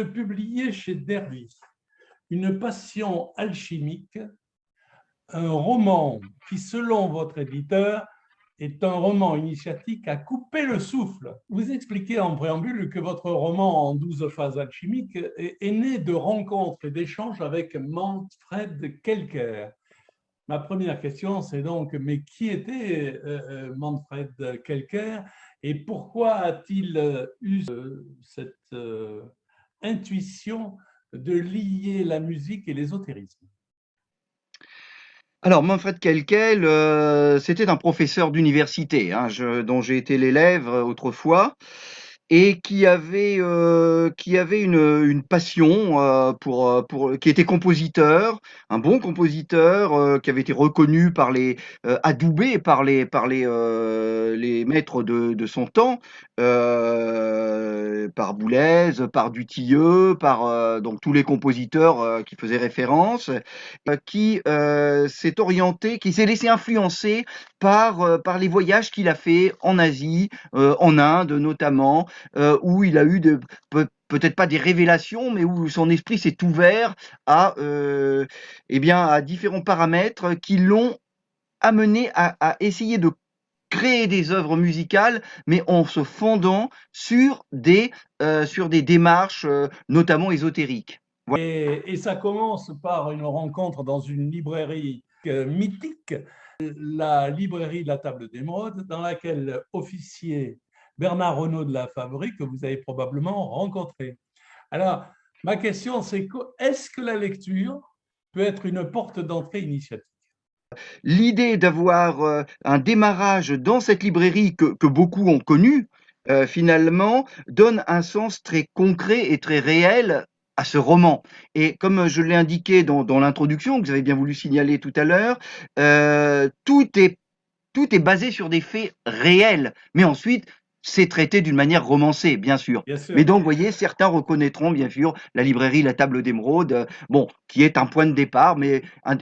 de publier chez Derby Une passion alchimique, un roman qui, selon votre éditeur, est un roman initiatique à couper le souffle. Vous expliquez en préambule que votre roman en 12 phases alchimiques est né de rencontres et d'échanges avec Manfred Kelker. Ma première question, c'est donc, mais qui était Manfred Kelker et pourquoi a-t-il eu cette intuition de lier la musique et l'ésotérisme? Alors, Manfred Kelkel, c'était un professeur d'université, hein, dont j'ai été l'élève autrefois, et qui avait une passion qui était compositeur, un bon compositeur qui avait été reconnu par adoubé les maîtres de son temps, par Boulez, par Dutilleux, par donc tous les compositeurs qui faisaient référence, qui s'est laissé influencer par les voyages qu'il a fait en Asie, en Inde notamment, où il a eu peut-être pas des révélations, mais où son esprit s'est ouvert à différents paramètres qui l'ont amené à essayer de créer des œuvres musicales, mais en se fondant sur des démarches, notamment ésotériques. Voilà. Et ça commence par une rencontre dans une librairie mythique, la librairie de la Table d'Émeraude, dans laquelle officiait Bernard Renault de la Fabrique, que vous avez probablement rencontré. Alors, ma question, c'est est-ce que la lecture peut être une porte d'entrée initiatique? L'idée d'avoir un démarrage dans cette librairie que beaucoup ont connue, finalement, donne un sens très concret et très réel à ce roman. Et comme je l'ai indiqué dans l'introduction, que vous avez bien voulu signaler tout à l'heure, tout est basé sur des faits réels. Mais ensuite, c'est traité d'une manière romancée, bien sûr. Bien Mais sûr. donc, vous voyez, certains reconnaîtront, bien sûr, la librairie La Table d'Émeraude, bon, qui est un point de départ, mais un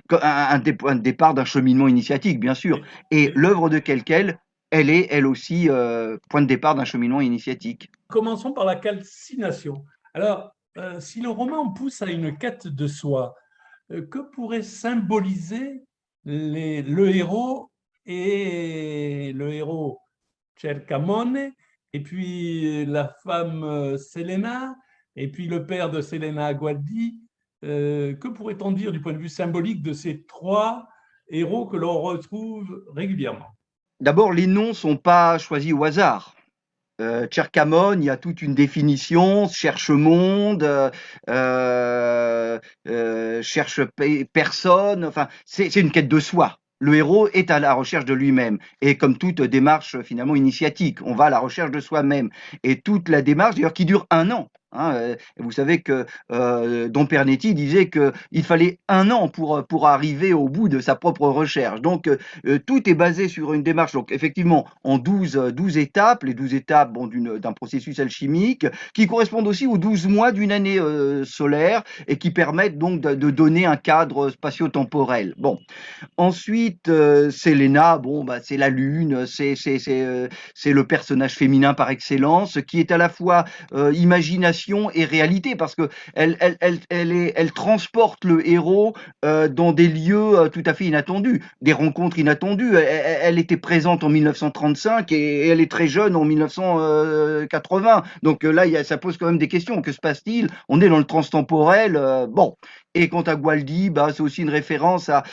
des points de départ d'un cheminement initiatique, bien sûr. Et, Et et l'œuvre de Kelkel, elle est, elle aussi, point de départ d'un cheminement initiatique. commençons par la calcination. Alors, si le roman pousse à une quête de soi, que pourrait symboliser le héros Cercamone, et puis la femme Selena, et puis le père de Selena Gualdi? Que pourrait-on dire du point de vue symbolique de ces trois héros que l'on retrouve régulièrement? D'abord, les noms sont pas choisis au hasard. Cherkamon, il y a toute une définition, cherche monde, cherche personne, enfin, c'est une quête de soi. Le héros est à la recherche de lui-même. Et comme toute démarche finalement initiatique, on va à la recherche de soi-même. Et toute la démarche, d'ailleurs, qui dure 1 an. Hein, vous savez que Don Pernetti disait qu'il fallait 1 an pour arriver au bout de sa propre recherche. Donc, tout est basé sur une démarche, donc effectivement, en 12 étapes, les 12 étapes bon, d'un processus alchimique, qui correspondent aussi aux 12 mois d'une année solaire et qui permettent donc de donner un cadre spatio-temporel. Bon. Ensuite, Selena, bon, bah, c'est la lune, c'est le personnage féminin par excellence, qui est à la fois imagination et réalité, parce que elle transporte le héros dans des lieux tout à fait inattendus, des rencontres inattendues. Elle était présente en 1935 et elle est très jeune en 1980. Donc là, ça pose quand même des questions. Que se passe-t-il? On est dans le transtemporel. Bon. Et quant à Gualdi, bah, c'est aussi une référence à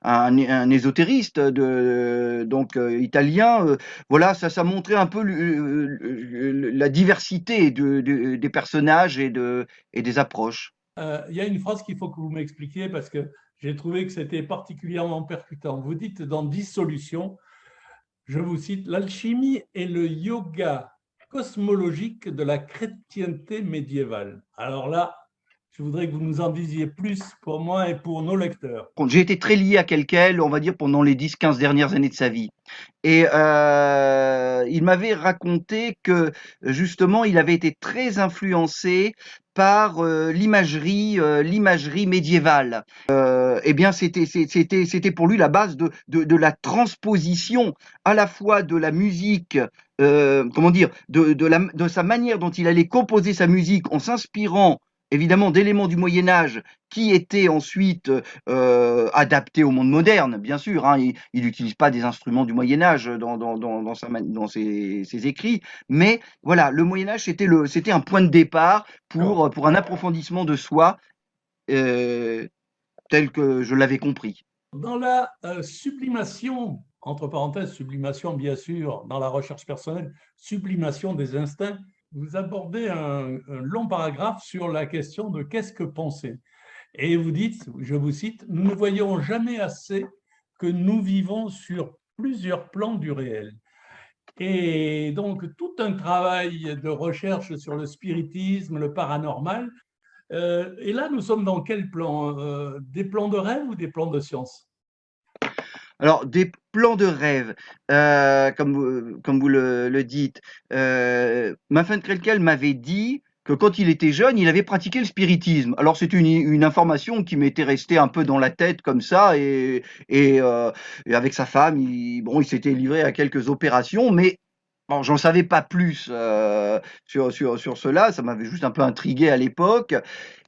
un ésotériste italien. Voilà, ça montrait un peu la diversité des personnages et des approches. Il y a une phrase qu'il faut que vous m'expliquiez parce que j'ai trouvé que c'était particulièrement percutant. Vous dites dans Dissolution, je vous cite, l'alchimie est le yoga cosmologique de la chrétienté médiévale. Alors là, Je voudrais que vous nous en disiez plus pour moi et pour nos lecteurs. J'ai été très lié à quelqu'un, on va dire, pendant les 10-15 dernières années de sa vie. Et il m'avait raconté que justement, il avait été très influencé par l'imagerie médiévale. Eh bien, c'était pour lui la base de la transposition à la fois de la musique, comment dire, de sa manière dont il allait composer sa musique en s'inspirant évidemment d'éléments du Moyen Âge qui étaient ensuite adaptés au monde moderne, bien sûr. Hein, il n'utilise pas des instruments du Moyen Âge dans ses écrits, mais voilà, le Moyen Âge c'était un point de départ pour un approfondissement de soi tel que je l'avais compris. Dans la sublimation, entre parenthèses, sublimation bien sûr, dans la recherche personnelle, sublimation des instincts, vous abordez un long paragraphe sur la question de qu'est-ce que penser. Et vous dites, je vous cite, nous ne voyons jamais assez que nous vivons sur plusieurs plans du réel. Et donc, tout un travail de recherche sur le spiritisme, le paranormal. Et là, nous sommes dans quel plan? Des plans de rêve ou des plans de science? Alors, des plans de rêve, comme vous le dites, Manfred Krelkel m'avait dit que quand il était jeune, il avait pratiqué le spiritisme. Alors, c'est une information qui m'était restée un peu dans la tête comme ça, et avec sa femme, il s'était livré à quelques opérations, mais bon, j'en savais pas plus sur cela, ça m'avait juste un peu intrigué à l'époque.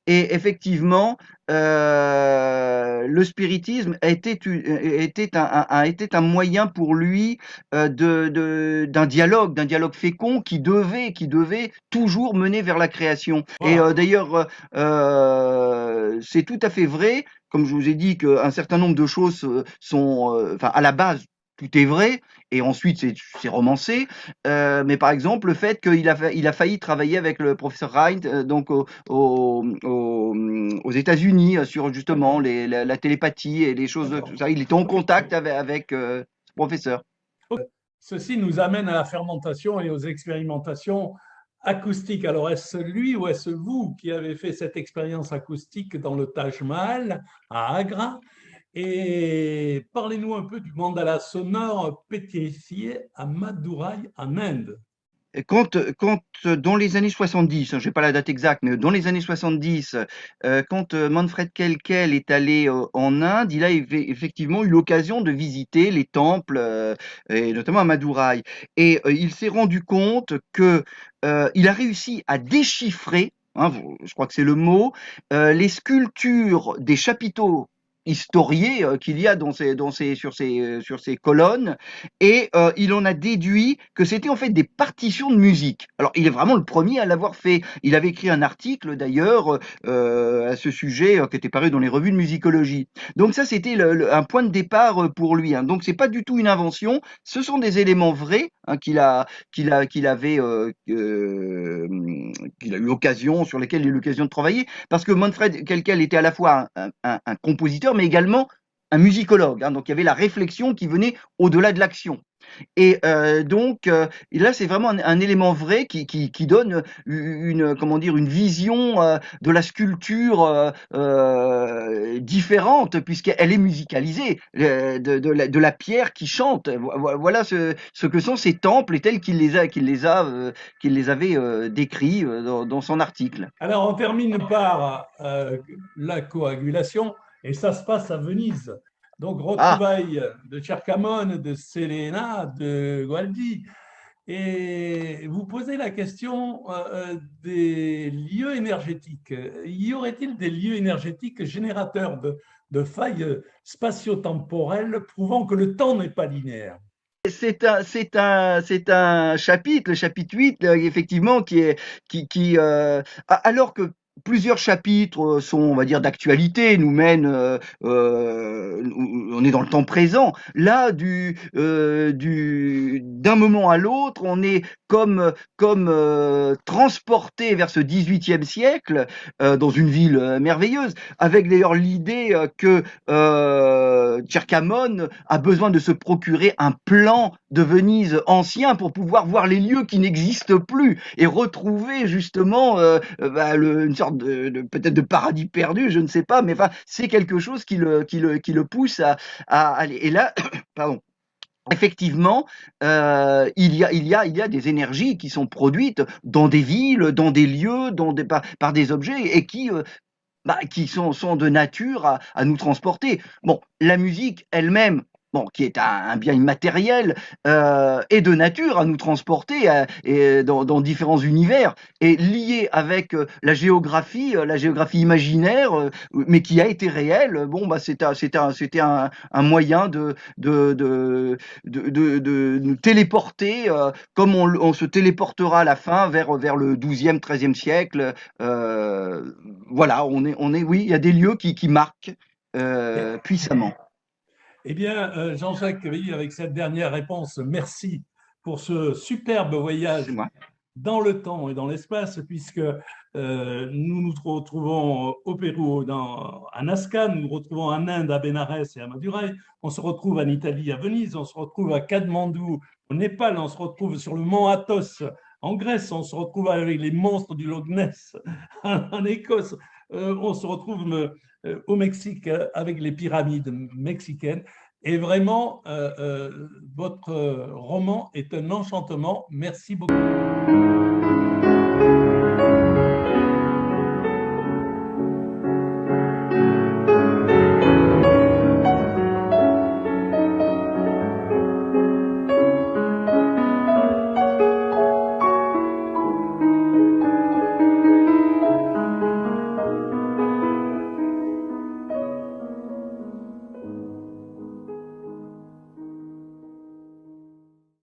Et effectivement, le spiritisme était un moyen pour lui d'un dialogue fécond qui devait toujours mener vers la création. Et Voilà. d'ailleurs, c'est tout à fait vrai, comme je vous ai dit, qu'un certain nombre de choses sont, enfin, à la base, tout est vrai, et ensuite c'est romancé. Mais par exemple, le fait qu'il a failli travailler avec le professeur Rhind, donc aux États-Unis, sur justement la télépathie et les choses tout ça. Il était en contact avec ce professeur. Ceci nous amène à la fermentation et aux expérimentations acoustiques. Alors, est-ce lui ou est-ce vous qui avez fait cette expérience acoustique dans le Taj Mahal à Agra? Et parlez-nous un peu du mandala sonore pétrifié à Madurai en Inde. Quand dans les années 70, je n'ai pas la date exacte, mais dans les années 70, quand Manfred Kelkel est allé en Inde, il a effectivement eu l'occasion de visiter les temples, et notamment à Madurai. Et il s'est rendu compte que il a réussi à déchiffrer, hein, je crois que c'est le mot, les sculptures des chapiteaux historiés qu'il y a sur ces colonnes, et il en a déduit que c'était en fait des partitions de musique. Alors il est vraiment le premier à l'avoir fait. Il avait écrit un article d'ailleurs à ce sujet qui était paru dans les revues de musicologie. Donc ça c'était un point de départ pour lui. Hein. Donc c'est pas du tout une invention, ce sont des éléments vrais hein, qu'il avait qu'il a eu l'occasion, sur lesquels il a eu l'occasion de travailler, parce que Manfred Kelkel était à la fois un compositeur, mais également un musicologue. Hein, donc il y avait la réflexion qui venait au-delà de l'action. Et donc là, c'est vraiment un élément vrai qui donne comment dire, une vision de la sculpture différente, puisqu'elle est musicalisée, de la pierre qui chante. Voilà ce que sont ces temples et tels qu'il les avait décrits dans son article. Alors, on termine par la coagulation, et ça se passe à Venise. Donc, Ah, retrouvailles de Cercamone, de Selena, de Gualdi. Et vous posez la question des lieux énergétiques. Y aurait-il des lieux énergétiques générateurs de failles spatio-temporelles prouvant que le temps n'est pas linéaire? c'est un chapitre, le chapitre 8, effectivement, alors que plusieurs chapitres sont, on va dire, d'actualité, nous mènent, on est dans le temps présent. Là, d'un moment à l'autre, on est comme transporté vers ce 18e siècle, dans une ville merveilleuse, avec d'ailleurs l'idée que Tcherkamon a besoin de se procurer un plan de Venise ancien pour pouvoir voir les lieux qui n'existent plus et retrouver justement une sorte sorte peut-être de paradis perdu, je ne sais pas, mais enfin, c'est quelque chose qui le pousse à aller. Et là, pardon. Effectivement, il y a des énergies qui sont produites dans des villes, dans des lieux, par des objets et qui sont de nature à nous transporter. Bon, la musique elle-même, bon, qui est un bien immatériel, est de nature à nous transporter et dans différents univers, et liée avec la géographie imaginaire, mais qui a été réelle. Bon, bah, c'était un moyen de nous téléporter, comme on se téléportera à la fin vers le 12e, 13e siècle. Voilà, oui, il y a des lieux qui marquent puissamment. Eh bien, Jean-Jacques Cavalli, avec cette dernière réponse, merci pour ce superbe C'est voyage moi. dans le temps et dans l'espace, puisque nous nous retrouvons au Pérou, à Nazca, nous nous retrouvons en Inde, à Bénarès et à Madurai, on se retrouve en Italie, à Venise, on se retrouve à Katmandou, au Népal, on se retrouve sur le mont Athos, en Grèce, on se retrouve avec les monstres du Loch Ness, en Écosse, on se retrouve au Mexique avec les pyramides mexicaines. Et vraiment, votre roman est un enchantement. Merci beaucoup.